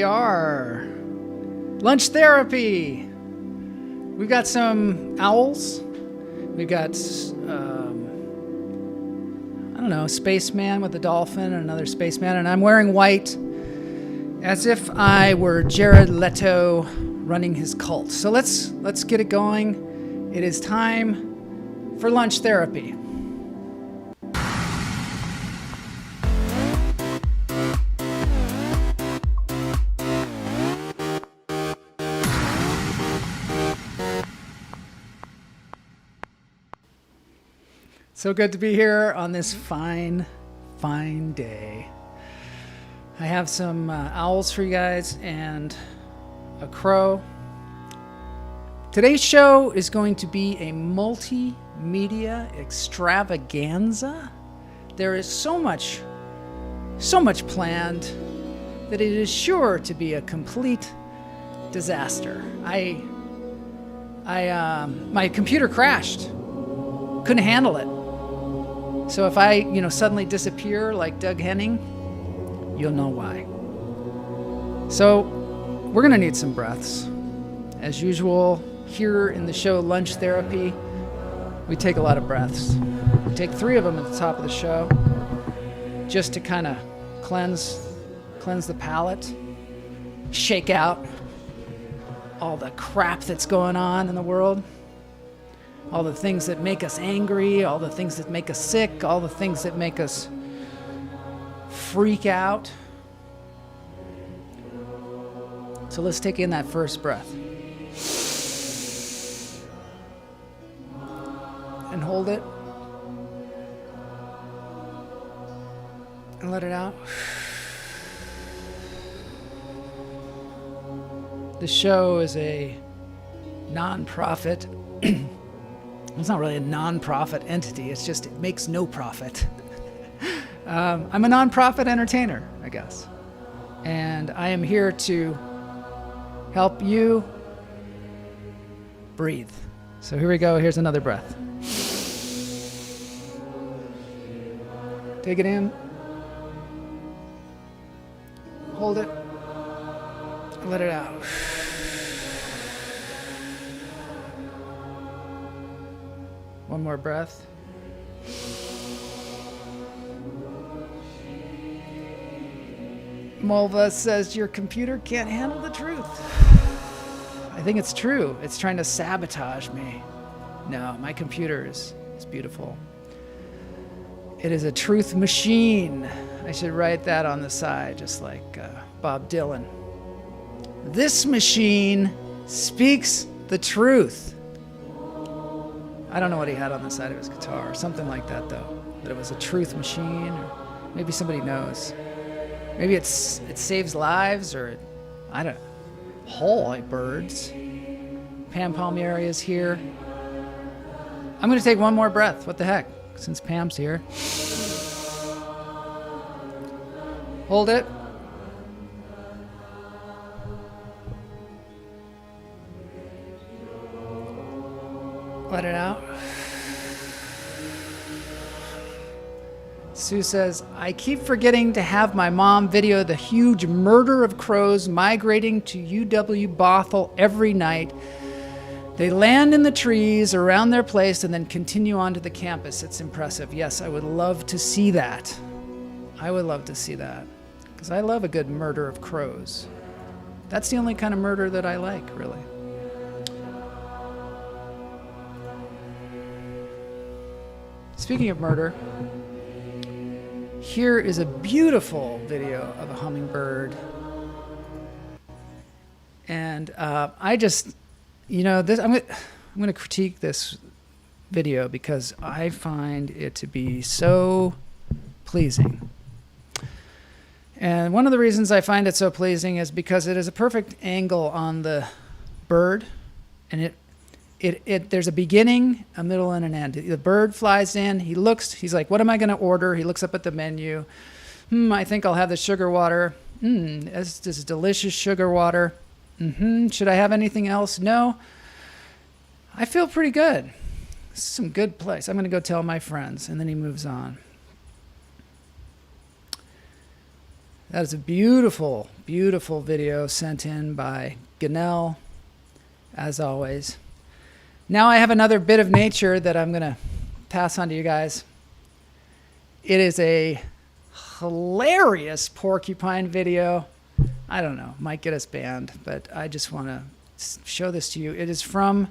we are. Lunch therapy. We've got some owls. We've got, I don't know, a spaceman with a dolphin and another spaceman. And I'm wearing white as if I were Jared Leto running his cult. So let's get it going. It is time for lunch therapy. So good to be here on this fine, fine day. I have some owls for you guys and a crow. Today's show is going to be a multimedia extravaganza. There is so much planned that it is sure to be a complete disaster. My computer crashed. Couldn't handle it. So if I, suddenly disappear like Doug Henning, you'll know why. So we're going to need some breaths. As usual, here in the show Lunch Therapy, we take a lot of breaths. We take 3 of them at the top of the show just to kind of cleanse the palate, shake out all the crap that's going on in the world. All the things that make us angry, all the things that make us sick, all the things that make us freak out. So let's take in that first breath. And hold it. And let it out. This show is a non-profit. It's not really a non-profit entity. It's just, it makes no profit. I'm a non-profit entertainer, I guess. And I am here to help you breathe. So here we go. Here's another breath. Take it in. Hold it. Let it out. One more breath. Mulva says your computer can't handle the truth. I think it's true. It's trying to sabotage me. No, my computer is beautiful. It is a truth machine. I should write that on the side, just like Bob Dylan. This machine speaks the truth. I don't know what he had on the side of his guitar, or something like that, though. That it was a truth machine, or maybe somebody knows. Maybe it saves lives, or I don't know. Whole like birds. Pam Palmieri is here. I'm going to take one more breath. What the heck? Since Pam's here. Hold it. Let it out. Sue says, I keep forgetting to have my mom video the huge murder of crows migrating to UW Bothell every night. They land in the trees around their place and then continue onto the campus. It's impressive. Yes, I would love to see that. I would love to see that. Because I love a good murder of crows. That's the only kind of murder that I like, really. Speaking of murder, here is a beautiful video of a hummingbird. And I just, this I'm going to critique this video because I find it to be so pleasing. And one of the reasons I find it so pleasing is because it is a perfect angle on the bird, and there's a beginning, a middle, and an end. The bird flies in. He's like, what am I going to order? He looks up at the menu. I think I'll have the sugar water. This is delicious sugar water. Should I have anything else? No. I feel pretty good. This is some good place. I'm going to go tell my friends. And then he moves on. That is a beautiful, beautiful video sent in by Ganell, as always. Now I have another bit of nature that I'm going to pass on to you guys. It is a hilarious porcupine video. I don't know, might get us banned, but I just want to show this to you. It is from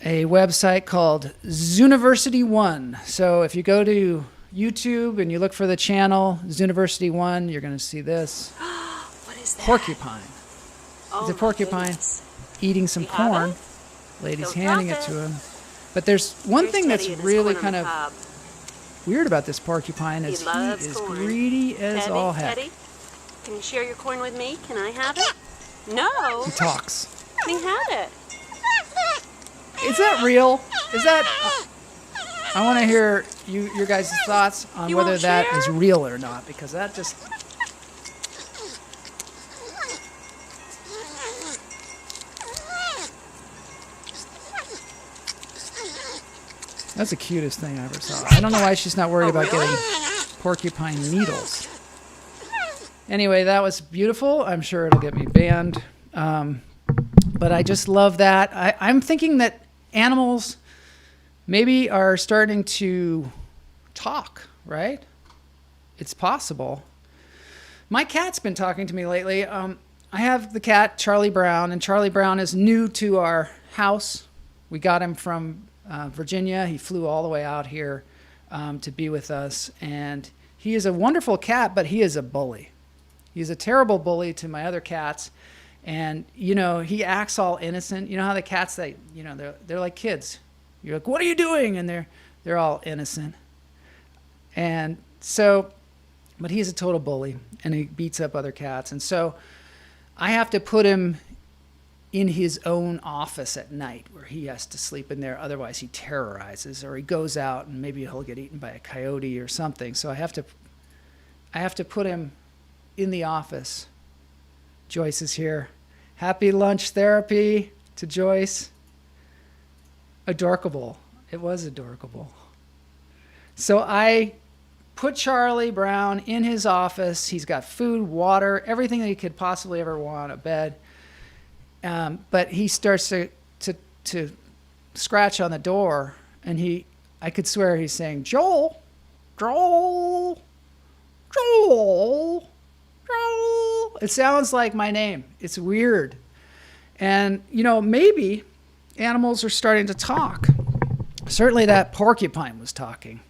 a website called Zooniversity One. So if you go to YouTube and you look for the channel Zooniversity One, you're going to see this. What is that? Porcupine. Oh, it's a porcupine eating some corn. Lady's handing it to him. But there's one thing that's really kind of weird about this porcupine is he is greedy as all heck. Teddy, can you share your corn with me? Can I have it? No. He talks. Let me have it. Is that real? Is that... I want to hear your guys' thoughts on whether that is real or not, because that just... That's the cutest thing I ever saw. I don't know why she's not worried about getting porcupine needles. Anyway, that was beautiful. I'm sure it'll get me banned. But I just love that. I'm thinking that animals maybe are starting to talk, right? It's possible. My cat's been talking to me lately. I have the cat, Charlie Brown, and Charlie Brown is new to our house. We got him from Virginia. He flew all the way out here to be with us. And he is a wonderful cat, but he is a bully. He's a terrible bully to my other cats. And, you know, he acts all innocent. You know how the cats, they're like kids. You're like, what are you doing? And they're all innocent. And so, but he's a total bully, and he beats up other cats. And so I have to put him in his own office at night where he has to sleep in there. Otherwise he terrorizes, or he goes out and maybe he'll get eaten by a coyote or something. So I have to put him in the office. Joyce is here. Happy lunch therapy to Joyce. Adorkable. It was adorkable. So I put Charlie Brown in his office. He's got food, water, everything that he could possibly ever want, a bed. But he starts to scratch on the door, and I could swear he's saying, Joel, Joel, Joel, Joel. It sounds like my name. It's weird. And, you know, maybe animals are starting to talk. Certainly that porcupine was talking.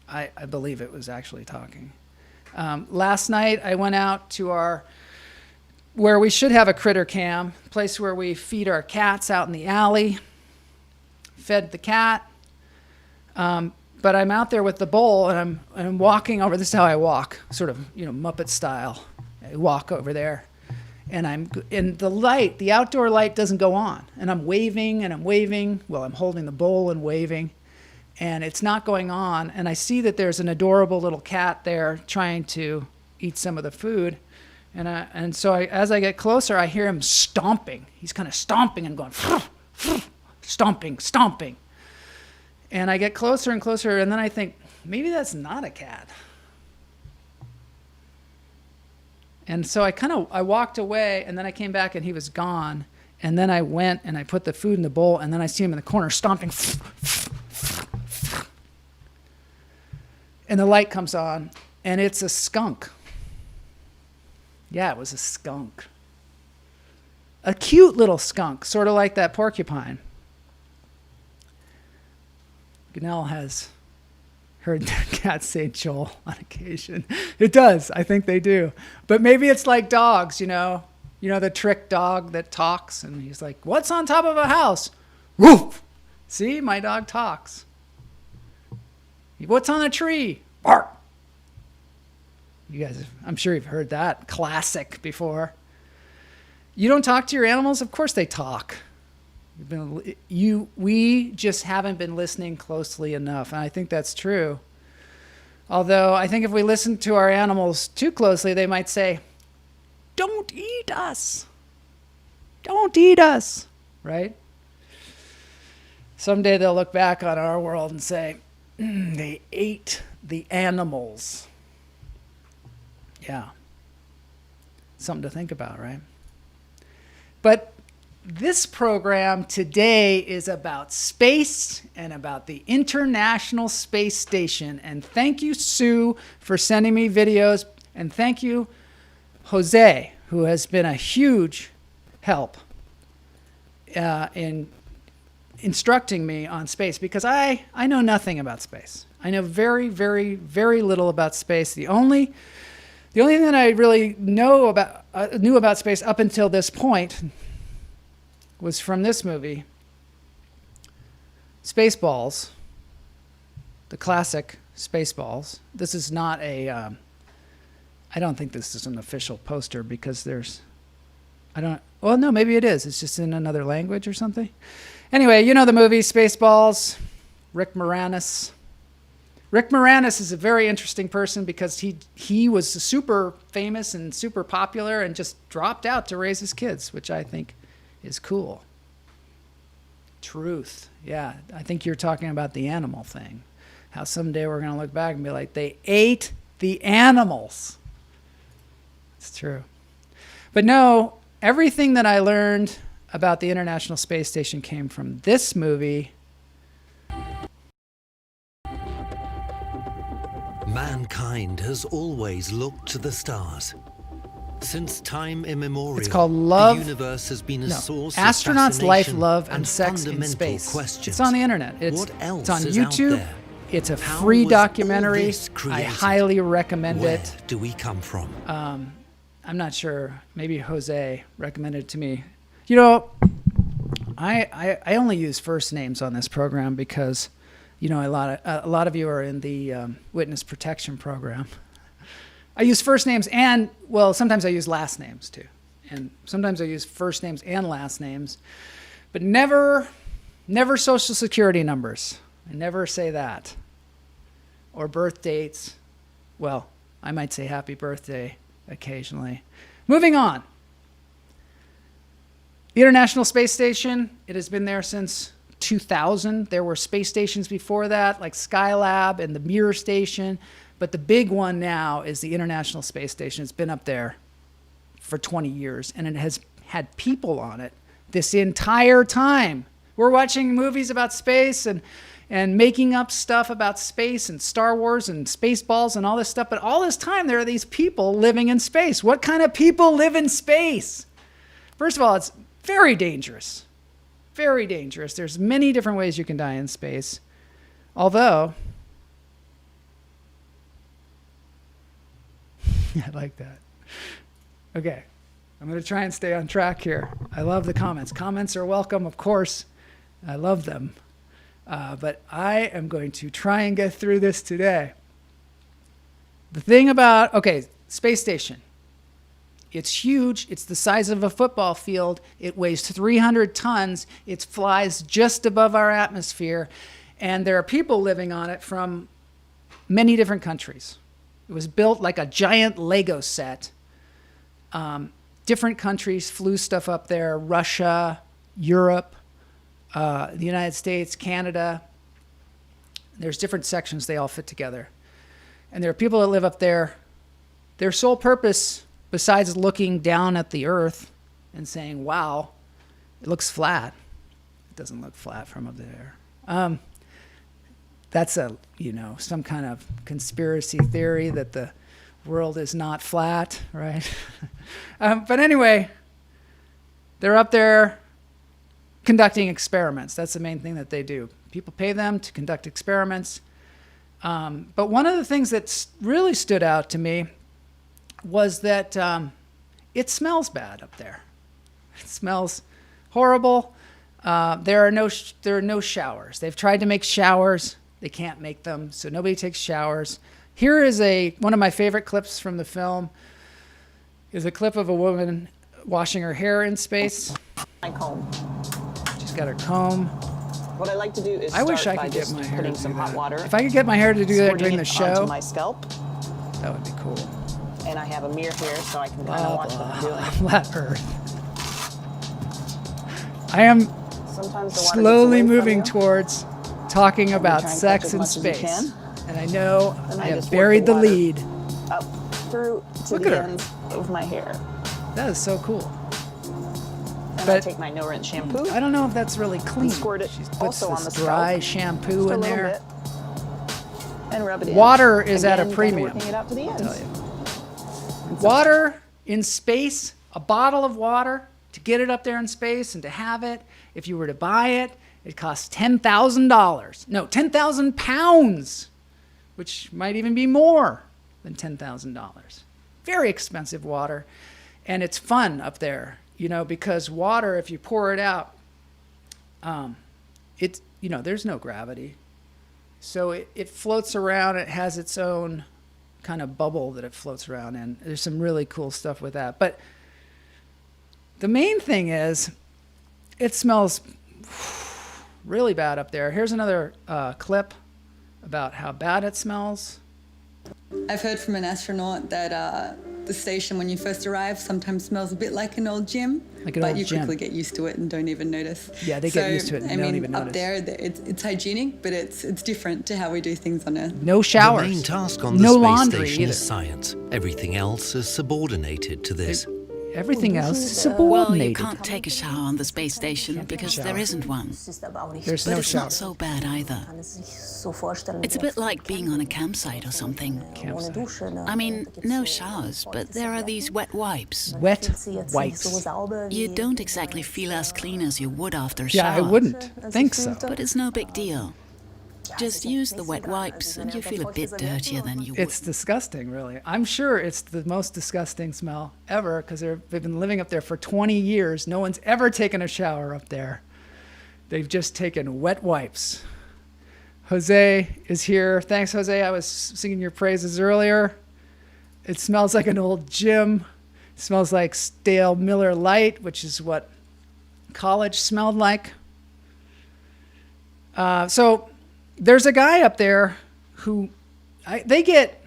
I believe it was actually talking. Last night I went out to where we should have a critter cam, place where we feed our cats out in the alley. Fed the cat. But I'm out there with the bowl, and I'm walking over. This is how I walk, sort of, you know, Muppet style. I walk over there, and the outdoor light doesn't go on, and I'm waving and I'm waving. Well, I'm holding the bowl and waving, and it's not going on. And I see that there's an adorable little cat there trying to eat some of the food, and so as I get closer, I hear him stomping. He's kind of stomping and going, stomping. And I get closer and closer, and then I think, maybe that's not a cat. And so I walked away, and then I came back, and he was gone. And then I went, and I put the food in the bowl, and then I see him in the corner stomping. And the light comes on, and it's a skunk. Yeah, it was a skunk. A cute little skunk, sort of like that porcupine. Ganell has heard their cats say Joel on occasion. It does. I think they do. But maybe it's like dogs, you know the trick dog that talks, and he's like, what's on top of a house? Woof! See, my dog talks. What's on a tree? Bark! You guys, I'm sure you've heard that classic before. You don't talk to your animals? Of course they talk. We just haven't been listening closely enough, and I think that's true. Although I think if we listen to our animals too closely, they might say, don't eat us. Don't eat us, right? Someday they'll look back on our world and say, they ate the animals. Yeah. Something to think about, right? But this program today is about space and about the International Space Station. And thank you, Sue, for sending me videos. And thank you, Jose, who has been a huge help in instructing me on space, because I know nothing about space. I know very, very, very little about space. The only thing that I really knew about space up until this point was from this movie, Spaceballs, the classic Spaceballs. This is not a, I don't think this is an official poster because well, no, maybe it is. It's just in another language or something. Anyway, you know the movie Spaceballs, Rick Moranis. Rick Moranis is a very interesting person because he was super famous and super popular and just dropped out to raise his kids, which I think is cool. Truth. Yeah, I think you're talking about the animal thing. How someday we're going to look back and be like, they ate the animals. It's true. But no, everything that I learned about the International Space Station came from this movie. Mankind has always looked to the stars. Since time immemorial, it's called Love. The universe has been a source of Astronauts, Life, fascination Love, and Sex in fundamental Space. questions. It's on the internet. It's on is out YouTube. there? It's a How free was all documentary. this I created? highly recommend Where it. do we come from? I'm not sure. Maybe Jose recommended it to me. You know, I only use first names on this program because, you know, a lot of you are in the witness protection program. I use first names and, well, sometimes I use last names too. And sometimes I use first names and last names, but never social security numbers. I never say that. Or birth dates. Well, I might say happy birthday occasionally. Moving on. The International Space Station, it has been there since 2000. There were space stations before that, like Skylab and the Mir Station. But the big one now is the International Space Station. It's been up there for 20 years, and it has had people on it this entire time. We're watching movies about space and making up stuff about space and Star Wars and Spaceballs and all this stuff. But all this time, there are these people living in space. What kind of people live in space? First of all, it's very dangerous. Very dangerous. There's many different ways you can die in space. Although, I like that. Okay, I'm going to try and stay on track here. I love the comments. Comments are welcome, of course. I love them. But I am going to try and get through this today. The thing about, okay, space station. It's huge. It's the size of a football field. It weighs 300 tons. It flies just above our atmosphere. And there are people living on it from many different countries. It was built like a giant Lego set. Different countries flew stuff up there. Russia, Europe, the United States, Canada. There's different sections. They all fit together. And there are people that live up there. Their sole purpose, besides looking down at the earth and saying, wow, it looks flat. It doesn't look flat from up there. That's some kind of conspiracy theory that the world is not flat, right? But anyway, they're up there conducting experiments. That's the main thing that they do. People pay them to conduct experiments. But one of the things that really stood out to me was that it smells bad up there. It smells horrible. There are no showers. They've tried to make showers. They can't make them, so nobody takes showers. Here is one of my favorite clips from the film. Is a clip of a woman washing her hair in space. My comb. She's got her comb. What I like to do is I wish I by could get just my hair putting to some do hot that. water. If I could get my hair to do that squirting during the it show, onto my scalp, that would be cool. and I have a mirror here so I can kind Blah, of watch what I'm blah. doing. Flat Earth. I am Sometimes the water slowly gets away moving from you. towards talking about try and sex catch as in much as you space. can. And I know Then I I have just work buried the the water lead. up through to Look the at her. ends of my hair. That is so cool. And I But- take my no-rinse shampoo. I don't know if that's really clean. Squirt it She puts also on this the dry scalp. shampoo Just a in little there. bit. And rub it in. Water is at a Again, premium, Working it out to the ends. tell you. Water in space, a bottle of water, to get it up there in space and to have it, if you were to buy it, it costs $10,000. No, 10,000 pounds, which might even be more than $10,000. Very expensive water. And it's fun up there, you know, because water, if you pour it out, it's, you know, there's no gravity. So it floats around. It has its own kind of bubble that it floats around in. There's some really cool stuff with that. But the main thing is it smells really bad up there. Here's another clip about how bad it smells. I've heard from an astronaut that the station, when you first arrive, sometimes smells a bit like an old gym. Like an but old you gym. quickly get used to it and don't even notice. Yeah, they get used to it and don't even up notice. there, it's hygienic, but it's different to how we do things on Earth. No showers. The main task on the no space laundry station either. is science. Everything else is subordinated to this. Everything else is Well, subordinated. you can't take a shower on the space station because there isn't one. There's But no it's shower. not so bad either. It's a bit like being on a campsite or something. I mean, no showers, but there are these wet wipes. Wet wipes. You don't exactly feel as clean as you would after a Yeah, shower. I wouldn't think so. But it's no big deal. Just use the wet wipes and you feel a bit dirtier than you would. It's disgusting, really. I'm sure it's the most disgusting smell ever because they've been living up there for 20 years. No one's ever taken a shower up there. They've just taken wet wipes. Jose is here. Thanks, Jose. I was singing your praises earlier. It smells like an old gym. It smells like stale Miller Lite, which is what college smelled like. So there's a guy up there who they get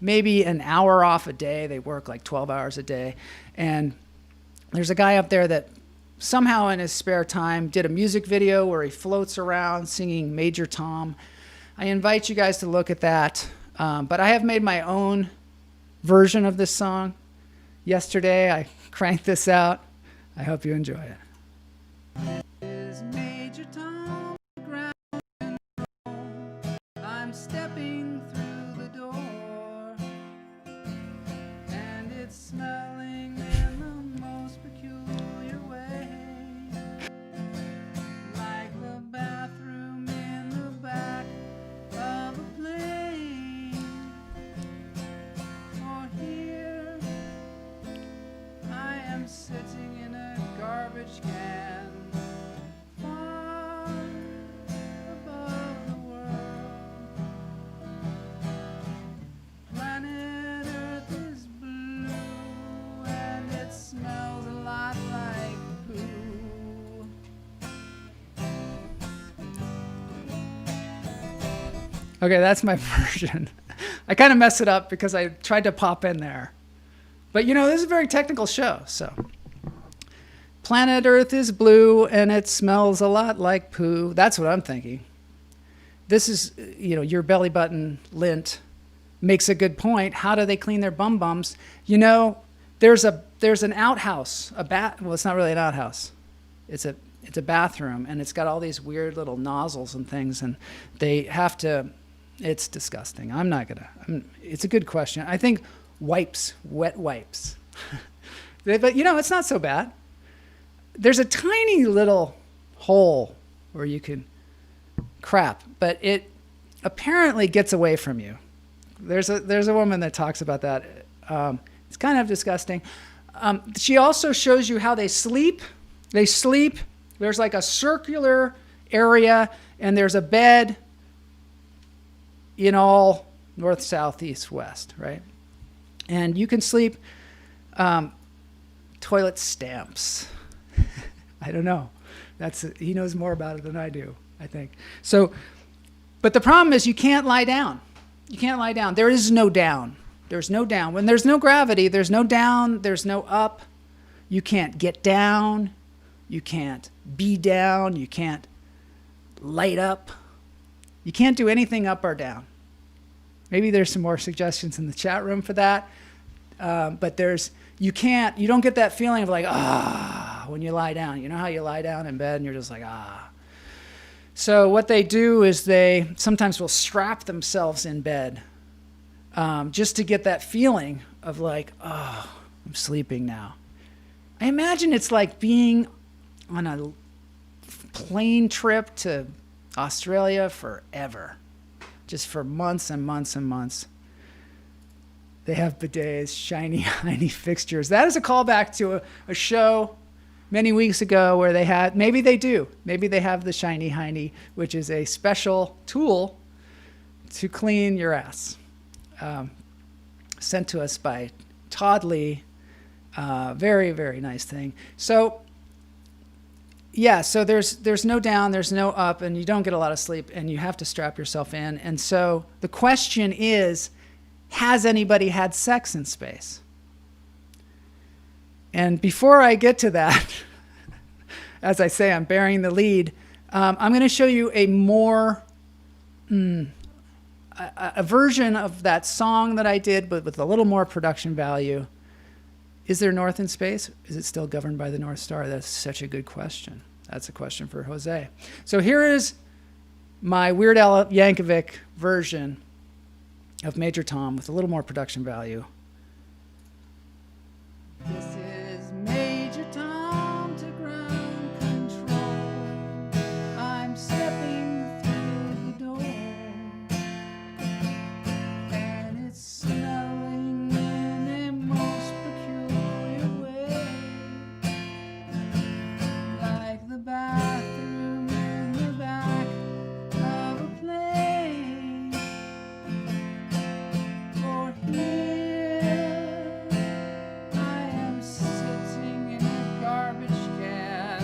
maybe an hour off a day. They work like 12 hours a day. And there's a guy up there that somehow in his spare time did a music video where he floats around singing Major Tom. I invite you guys to look at that. But I have made my own version of this song. Yesterday, I cranked this out. I hope you enjoy it. I'm stepping through the door, and it's smelling in the most peculiar way, like the bathroom in the back of a plane. Or here, I am sitting in a garbage can, far above the world. Planet Earth is blue, and it smells a lot like poo. Okay, that's my version. I kind of messed it up because I tried to pop in there. But you know, this is a very technical show, so. Planet Earth is blue, and it smells a lot like poo. That's what I'm thinking. This is, you know, your belly button lint makes a good point. How do they clean their bum bums? You know, there's an outhouse, well, it's not really an outhouse. It's a bathroom, and it's got all these weird little nozzles and things, and they have to. It's disgusting. It's a good question. I think wipes, wet wipes. But you know, it's not so bad. There's a tiny little hole where you can crap, but it apparently gets away from you. There's a woman that talks about that. It's kind of disgusting. She also shows you how they sleep. They sleep. There's like a circular area, and there's a bed in all north, south, east, west, right? And you can sleep toilet stamps. I don't know. He knows more about it than I do, I think. So, but the problem is you can't lie down. You can't lie down. There is no down. There's no down. When there's no gravity, there's no down, there's no up. You can't get down. You can't be down. You can't light up. You can't do anything up or down. Maybe there's some more suggestions in the chat room for that. But you don't get that feeling of like, when you lie down. You know how you lie down in bed and you're just like, So what they do is they sometimes will strap themselves in bed just to get that feeling of like, I'm sleeping now. I imagine it's like being on a plane trip to Australia forever, just for months and months and months. They have bidets, shiny, hiney fixtures. That is a callback to a show many weeks ago where they had, maybe they have the shiny, hiney, which is a special tool to clean your ass. Sent to us by Todd Lee. Very, very nice thing. So, yeah, so there's no down, there's no up, and you don't get a lot of sleep, and you have to strap yourself in. And so the question is, has anybody had sex in space? And before I get to that, as I say, I'm bearing the lead. I'm going to show you a more a version of that song that I did, but with a little more production value. Is there north in space? Is it still governed by the North Star? That's such a good question. That's a question for Jose. So here is my Weird Al Yankovic version of Major Tom with a little more production value. This is Major Tom to ground control. I'm stepping through the door, and it's smelling in a most peculiar way, like the bathroom in the back of a plane. For here I am sitting in a garbage can,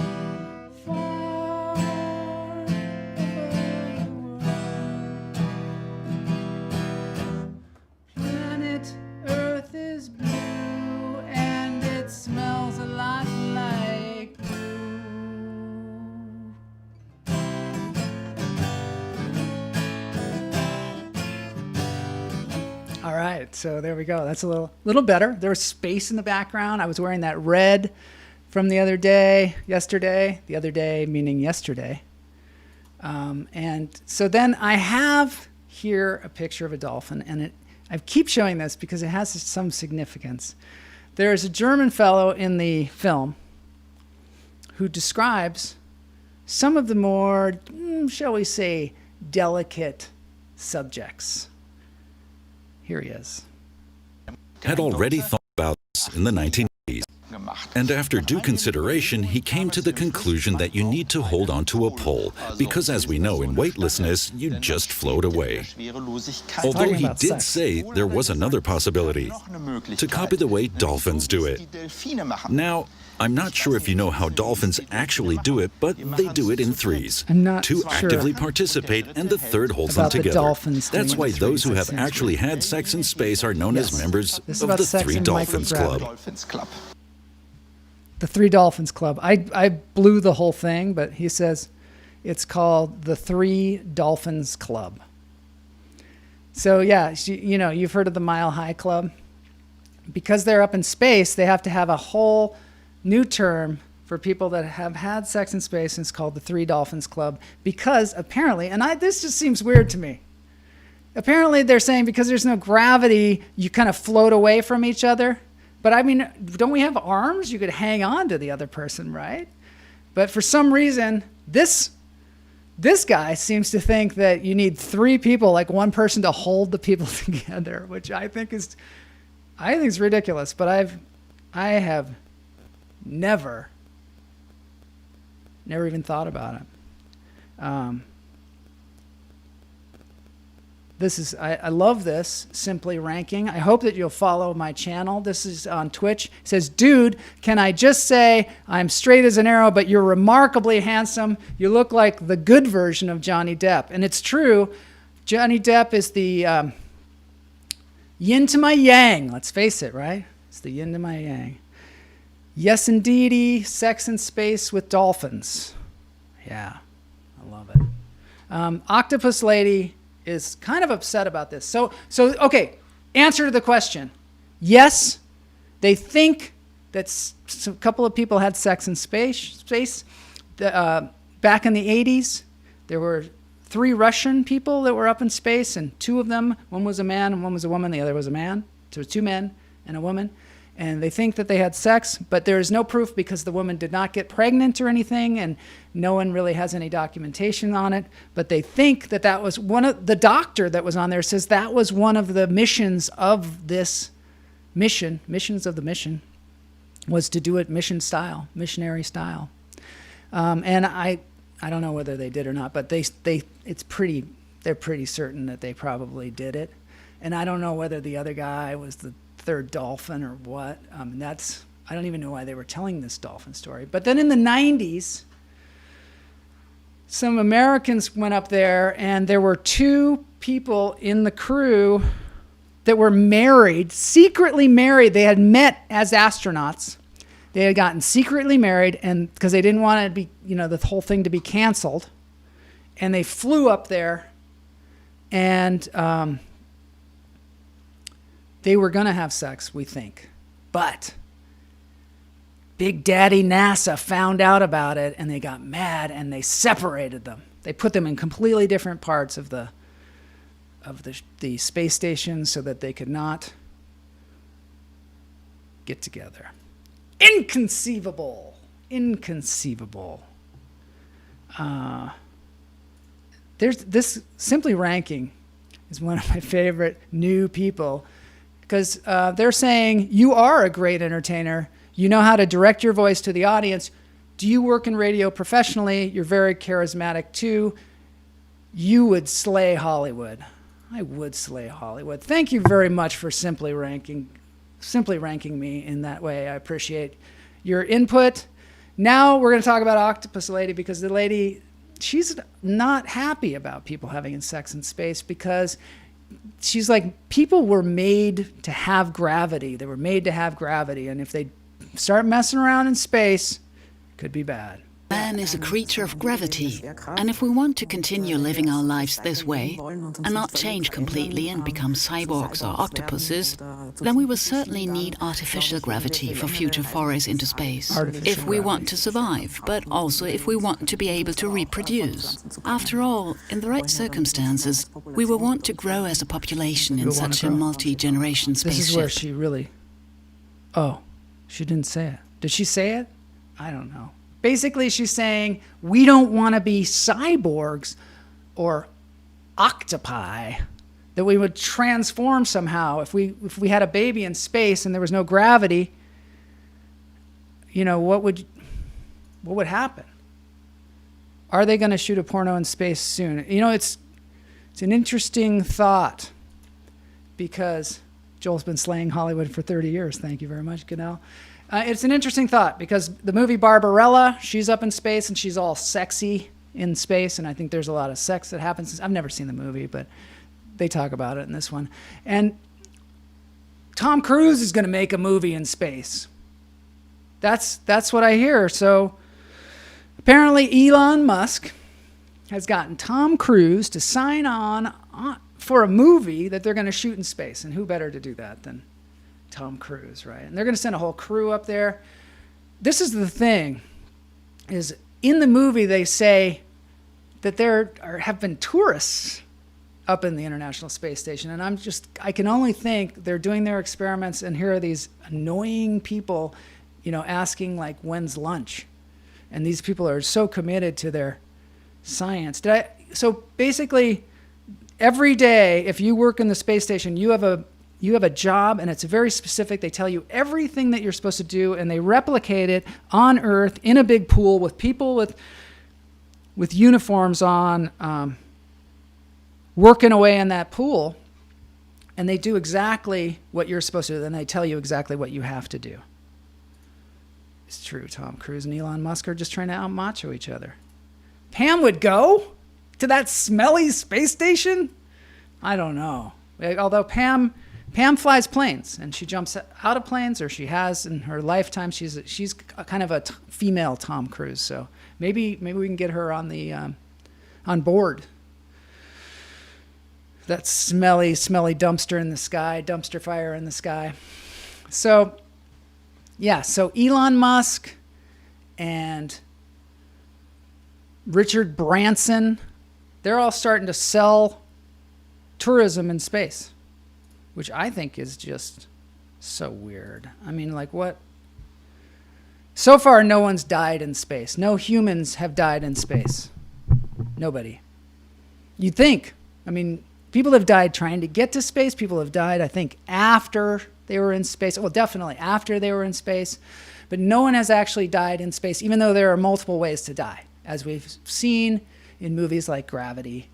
far above the world. Planet Earth is blue, and it smells a lot like blue. All right, so there we go. That's a little better. There was space in the background. I was wearing that red from the other day, the other day meaning yesterday. And so then I have here a picture of a dolphin, and I keep showing this because it has some significance. There is a German fellow in the film who describes some of the more, shall we say, delicate subjects. Here he is. Had already thought about this in the 1980s. And after due consideration, he came to the conclusion that you need to hold onto a pole, because as we know in weightlessness, you just float away. Although he did say there was another possibility, to copy the way dolphins do it. Now, I'm not sure if you know how dolphins actually do it, but they do it in threes. Two actively participate, and the third holds them together. That's why those who have actually had sex in space are known as members of the Three Dolphins Club. The Three Dolphins Club. I blew the whole thing, but he says it's called the Three Dolphins Club. So yeah, you've heard of the Mile High Club. Because they're up in space, they have to have a whole new term for people that have had sex in space, and it's called the Three Dolphins Club. Because apparently, and this just seems weird to me. Apparently they're saying because there's no gravity, you kind of float away from each other. But I mean, don't we have arms? You could hang on to the other person, right? But for some reason, this guy seems to think that you need three people, like one person to hold the people together, which I think is ridiculous. But I have never even thought about it. I love this simply ranking. I hope that you'll follow my channel. This is on Twitch. It says, dude, can I just say I'm straight as an arrow, but you're remarkably handsome. You look like the good version of Johnny Depp. And it's true. Johnny Depp is the yin to my yang. Let's face it, right? It's the yin to my yang. Yes, indeedy. Sex in space with dolphins. Yeah, I love it. Octopus Lady is kind of upset about this. So okay, answer to the question. Yes, They think that a couple of people had sex in space. Back in the 80s, there were 3 Russian people that were up in space, and 2 of them, one was a man and one was a woman, the other was a man. So it was 2 men and a woman. And they think that they had sex, but there is no proof because the woman did not get pregnant or anything, and no one really has any documentation on it. But they think that that was one of the doctor that was on there says that was one of the missions of this missions of the mission, was to do it missionary style. And I don't know whether they did or not, but they're pretty certain that they probably did it. And I don't know whether the other guy was the 3rd dolphin or what. I don't even know why they were telling this dolphin story. But then in the 90s, some Americans went up there, and there were 2 people in the crew that were married, secretly married. They had met as astronauts. They had gotten secretly married, and because they didn't want it to be, the whole thing to be canceled. And they flew up there, and they were going to have sex, we think. But Big Daddy NASA found out about it, and they got mad, and they separated them. They put them in completely different parts of the space station so that they could not get together. Inconceivable. There's this Simply Ranking is one of my favorite new people, because they're saying, you are a great entertainer. You know how to direct your voice to the audience. Do you work in radio professionally? You're very charismatic too. You would slay Hollywood. I would slay Hollywood. Thank you very much for simply ranking me in that way. I appreciate your input. Now we're going to talk about Octopus Lady, because the lady, she's not happy about people having sex in space, because she's like, people were made to have gravity. They were made to have gravity. And if they start messing around in space, it could be bad. Man is a creature of gravity, and if we want to continue living our lives this way, and not change completely and become cyborgs or octopuses, then we will certainly need artificial gravity for future forays into space. If we want to survive, but also if we want to be able to reproduce. After all, in the right circumstances, we will want to grow as a population in such a multi-generation spaceship. This is where she really... Oh, she didn't say it. Did she say it? I don't know. Basically, she's saying we don't want to be cyborgs or octopi, that we would transform somehow. If we had a baby in space and there was no gravity, what would happen? Are they going to shoot a porno in space soon? It's an interesting thought, because Joel's been slaying Hollywood for 30 years. Thank you very much, Goodell. It's an interesting thought, because the movie Barbarella, she's up in space and she's all sexy in space, and I think there's a lot of sex that happens. I've never seen the movie, but they talk about it in this one. And Tom Cruise is going to make a movie in space. That's what I hear. So apparently Elon Musk has gotten Tom Cruise to sign on for a movie that they're going to shoot in space, and who better to do that than Tom Cruise, right? And they're going to send a whole crew up there. This is the thing, is in the movie they say that there have been tourists up in the International Space Station, and I can only think they're doing their experiments, and here are these annoying people, asking like, when's lunch? And these people are so committed to their science. So basically, every day, if you work in the space station, you have a job, and it's very specific. They tell you everything that you're supposed to do, and they replicate it on Earth in a big pool with people with uniforms on, working away in that pool, and they do exactly what you're supposed to do, and they tell you exactly what you have to do. It's true. Tom Cruise and Elon Musk are just trying to out-macho each other. Pam would go to that smelly space station? I don't know. Although Pam flies planes, and she jumps out of planes, or she has in her lifetime. She's kind of a female Tom Cruise, so maybe we can get her on board. That smelly dumpster in the sky, dumpster fire in the sky. So yeah, so Elon Musk and Richard Branson, they're all starting to sell tourism in space, which I think is just so weird. I mean, like, what? So far, no one's died in space. No humans have died in space. Nobody. You'd think. I mean, people have died trying to get to space. People have died, I think, after they were in space. Well, definitely after they were in space. But no one has actually died in space, even though there are multiple ways to die, as we've seen in movies like Gravity.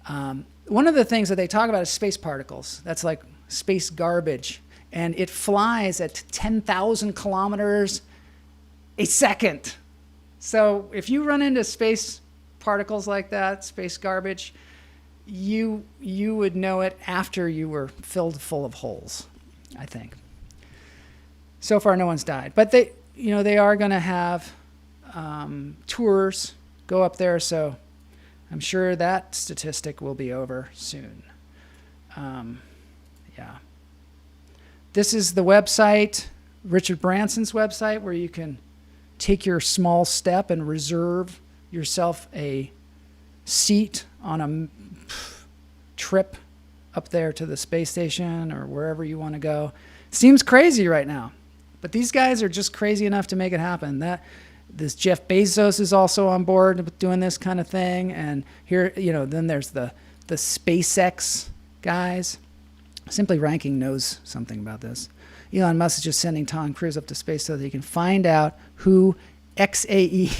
One of the things that they talk about is space particles. That's like space garbage. And it flies at 10,000 kilometers a second. So if you run into space particles like that, space garbage, you would know it after you were filled full of holes, I think. So far, no one's died. But they are going to have tours go up there, so I'm sure that statistic will be over soon. Yeah. This is the website, Richard Branson's website, where you can take your small step and reserve yourself a seat on a trip up there to the space station or wherever you want to go. Seems crazy right now, but these guys are just crazy enough to make it happen. This Jeff Bezos is also on board with doing this kind of thing. And here, then there's the SpaceX guys. Simply Ranking knows something about this. Elon Musk is just sending Tom Cruise up to space so that he can find out who XAE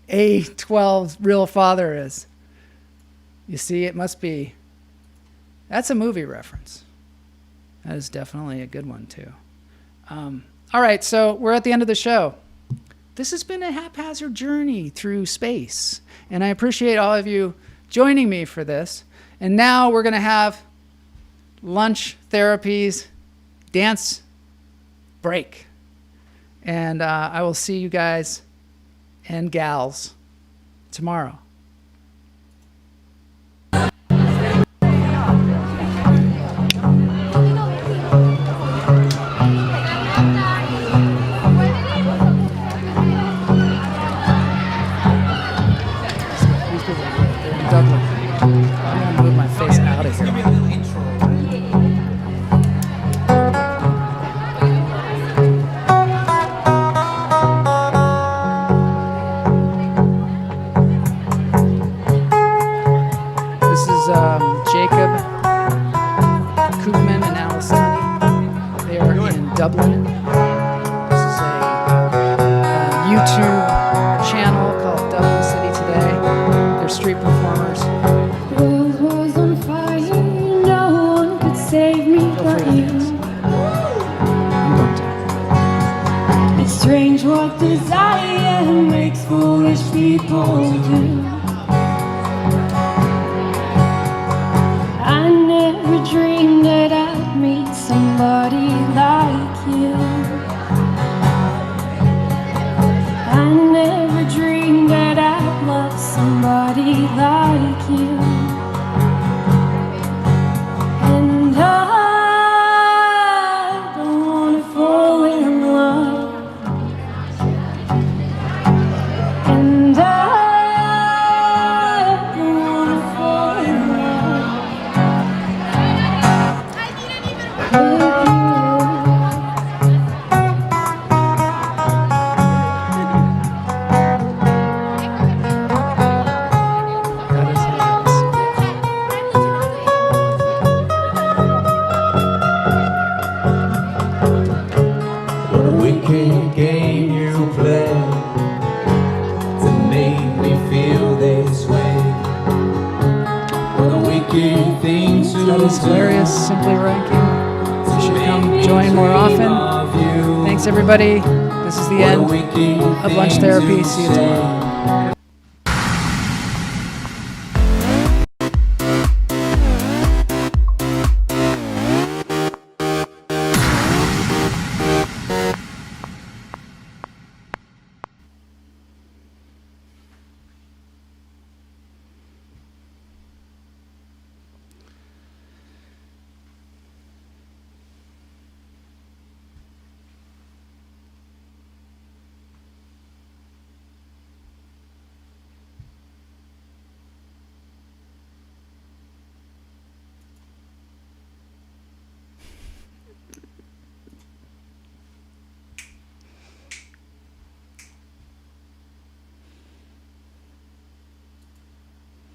A12's real father is. You see, it must be. That's a movie reference. That is definitely a good one, too. All right, so we're at the end of the show. This has been a haphazard journey through space, and I appreciate all of you joining me for this. And now we're going to have lunch, therapies, dance break. And I will see you guys and gals tomorrow. Dublin. This is a YouTube channel called Dublin City Today. They're street performers. The world was on fire, no one could save me but you. It's strange what desire makes foolish people do. I never dreamed that I'd meet somebody like you. I never dreamed that I'd love somebody like you. And I don't wanna fall in love. And I don't wanna fall in love. That is hilarious, Simply Ranking. You should come join more often. Thanks, everybody. This is the end of Lunch Therapy. See you tomorrow.